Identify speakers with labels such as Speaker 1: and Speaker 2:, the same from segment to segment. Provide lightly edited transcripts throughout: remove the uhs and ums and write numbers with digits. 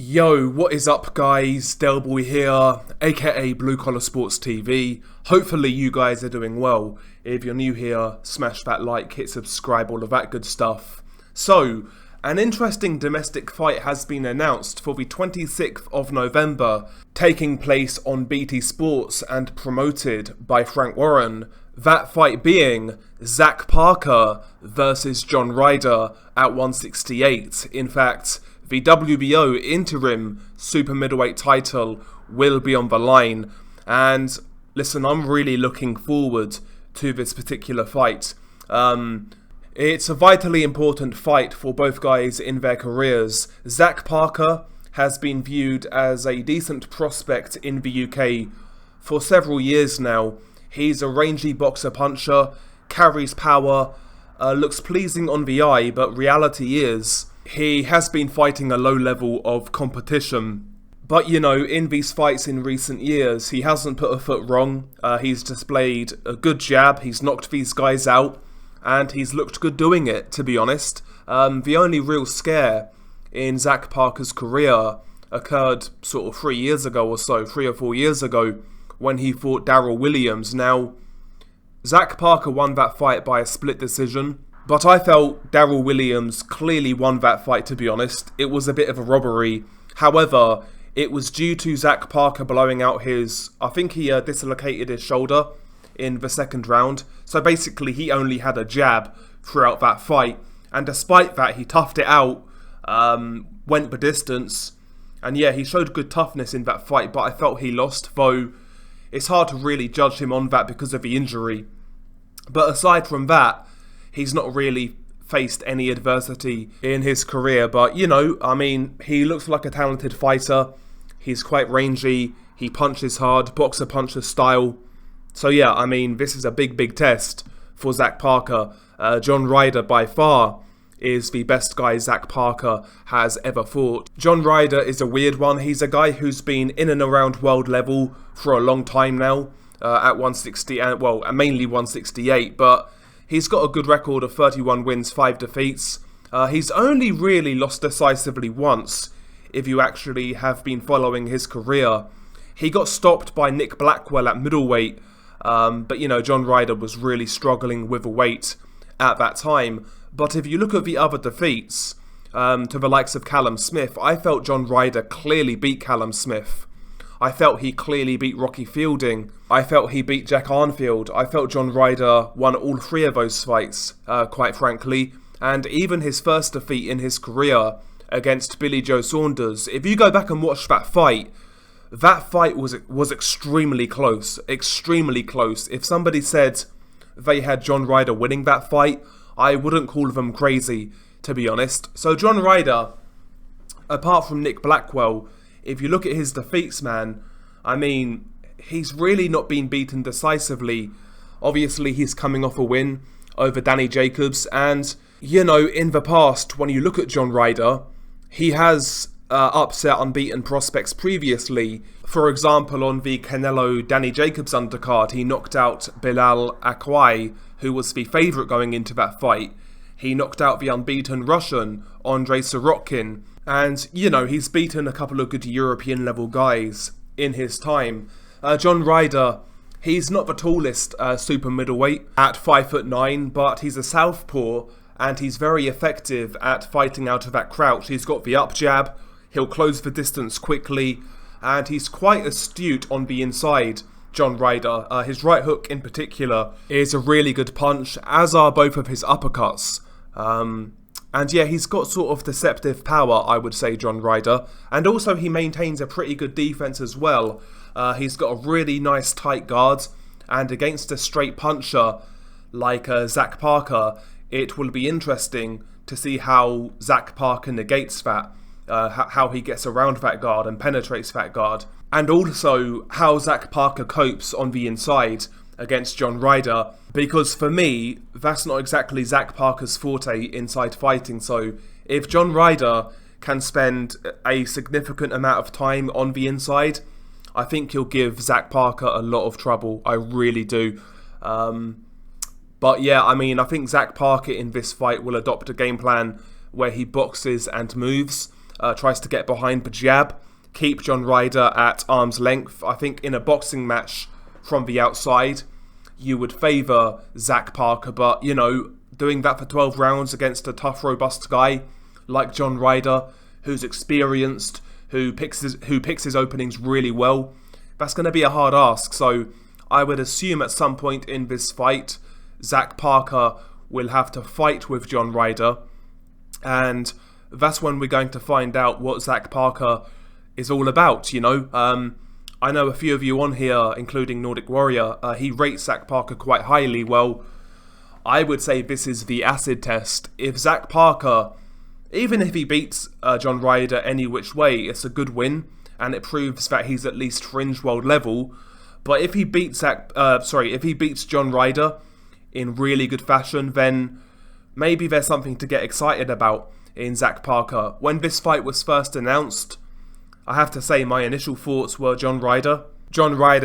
Speaker 1: Yo, what is up guys? Delboy here, aka Blue Collar Sports TV. Hopefully you guys are doing well. If you're new here, smash that like, hit subscribe, all of that good stuff. So, an interesting domestic fight has been announced for the 26th of November, taking place on BT Sports and promoted by Frank Warren. That fight being Zach Parker versus John Ryder at 168. In fact, the WBO interim super middleweight title will be on the line. And listen, I'm really looking forward to this particular fight. It's a vitally important fight for both guys in their careers. Zach Parker has been viewed as a decent prospect in the UK for several years now. He's a rangy boxer puncher, carries power, looks pleasing on the eye, but reality is he has been fighting a low level of competition. But you know, in these fights in recent years, he hasn't put a foot wrong. He's displayed a good jab, he's knocked these guys out, and he's looked good doing it, to be honest. The only real scare in Zach Parker's career occurred sort of 3 years ago or so, 3 or 4 years ago, when he fought Darryl Williams. Now, Zach Parker won that fight by a split decision, but I felt Darryl Williams clearly won that fight, to be honest. It was a bit of a robbery. However, it was due to Zach Parker blowing out I think he dislocated his shoulder in the second round. So basically, he only had a jab throughout that fight. And despite that, he toughed it out, went the distance. And yeah, he showed good toughness in that fight, but I felt he lost, though it's hard to really judge him on that because of the injury. But aside from that, he's not really faced any adversity in his career. But, you know, I mean, he looks like a talented fighter. He's quite rangy. He punches hard, boxer puncher style. So, yeah, I mean, this is a big test for Zach Parker. John Ryder, by far, is the best guy Zach Parker has ever fought. John Ryder is a weird one. He's a guy who's been in and around world level for a long time now, at 160, well, mainly 168, but he's got a good record of 31 wins, 5 defeats. He's only really lost decisively once, if you actually have been following his career. He got stopped by Nick Blackwell at middleweight, but you know, John Ryder was really struggling with the weight at that time. But if you look at the other defeats, to the likes of Callum Smith, I felt John Ryder clearly beat Callum Smith. I felt he clearly beat Rocky Fielding. I felt he beat Jack Arnfield. I felt John Ryder won all 3 of those fights, quite frankly. And even his first defeat in his career against Billy Joe Saunders, if you go back and watch that fight was extremely close. Extremely close. If somebody said they had John Ryder winning that fight, I wouldn't call them crazy, to be honest. So John Ryder, apart from Nick Blackwell, if you look at his defeats, man, I mean, he's really not been beaten decisively. Obviously, he's coming off a win over Danny Jacobs. And, you know, in the past, when you look at John Ryder, he has upset unbeaten prospects previously. For example, on the Canelo-Danny Jacobs undercard, he knocked out Bilal Akwai, who was the favourite going into that fight. He knocked out the unbeaten Russian, Andrei Sorokin. And, you know, he's beaten a couple of good European level guys in his time. John Ryder, he's not the tallest super middleweight at 5'9", but he's a southpaw and he's very effective at fighting out of that crouch. He's got the up jab, he'll close the distance quickly, and he's quite astute on the inside, John Ryder. His right hook in particular is a really good punch, as are both of his uppercuts. And yeah, he's got sort of deceptive power, I would say, John Ryder. And also he maintains a pretty good defense as well. He's got a really nice tight guard. And against a straight puncher like Zach Parker, it will be interesting to see how Zach Parker negates that. How he gets around that guard and penetrates that guard. And also how Zach Parker copes on the inside against John Ryder, because for me, that's not exactly Zach Parker's forte inside fighting. So if John Ryder can spend a significant amount of time on the inside, I think he'll give Zach Parker a lot of trouble. I really do. But yeah, I mean, I think Zach Parker in this fight will adopt a game plan where he boxes and moves. tries to get behind the jab, keep John Ryder at arm's length. I think in a boxing match from the outside, you would favour Zach Parker, but, you know, doing that for 12 rounds against a tough, robust guy like John Ryder, who's experienced, who picks his openings really well, that's going to be a hard ask. So I would assume at some point in this fight, Zach Parker will have to fight with John Ryder, and that's when we're going to find out what Zach Parker is all about, you know. I know a few of you on here, including Nordic Warrior, he rates Zach Parker quite highly. Well, I would say this is the acid test. If Zach Parker, even if he beats John Ryder any which way, it's a good win, and it proves that he's at least fringe world level. But if he beats if he beats John Ryder in really good fashion, then maybe there's something to get excited about in Zach Parker. When this fight was first announced, I have to say my initial thoughts were John Ryder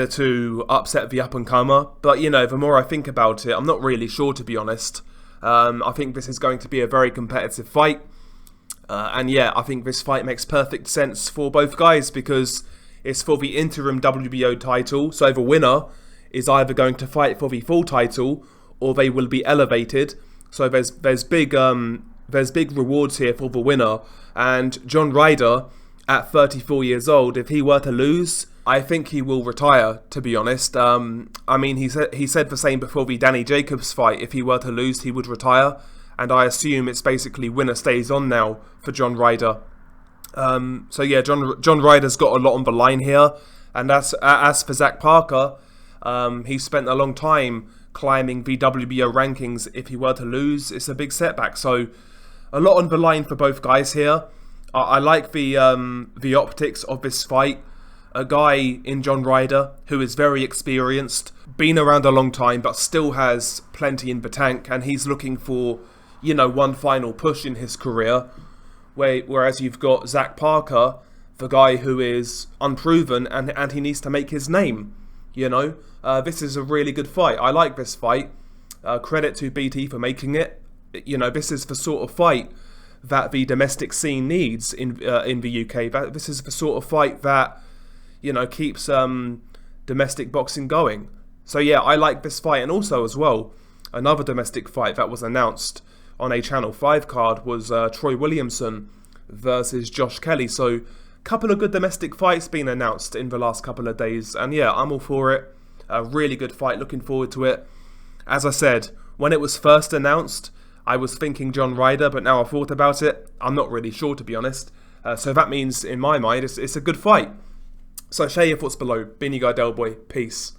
Speaker 1: to upset the up-and-comer. But, you know, the more I think about it, I'm not really sure, to be honest. I think this is going to be a very competitive fight. And yeah, I think this fight makes perfect sense for both guys because it's for the interim WBO title. So the winner is either going to fight for the full title or they will be elevated. So there's big rewards here for the winner. And John Ryder, at 34 years old, if he were to lose, I think he will retire, to be honest. I mean, he said the same before the Danny Jacobs fight. If he were to lose, he would retire. And I assume it's basically winner stays on now for John Ryder. So yeah, John Ryder's got a lot on the line here. And as for Zach Parker, he spent a long time climbing the WBO rankings. If he were to lose, it's a big setback. So a lot on the line for both guys here. I like the optics of this fight. A guy in John Ryder who is very experienced, been around a long time, but still has plenty in the tank, and he's looking for, you know, one final push in his career. Whereas you've got Zach Parker, the guy who is unproven, and he needs to make his name. You know, this is a really good fight. I like this fight. Credit to BT for making it. You know, this is the sort of fight that the domestic scene needs in the UK. This is the sort of fight that, you know, keeps domestic boxing going. So yeah, I like this fight. And also as well, another domestic fight that was announced on a Channel 5 card was Troy Williamson versus Josh Kelly. So a couple of good domestic fights being announced in the last couple of days. And yeah, I'm all for it. A really good fight, looking forward to it. As I said, when it was first announced, I was thinking John Ryder, but now I've thought about it, I'm not really sure, to be honest. So that means, in my mind, it's a good fight. So share your thoughts below. Beanie Guy Delboy, peace.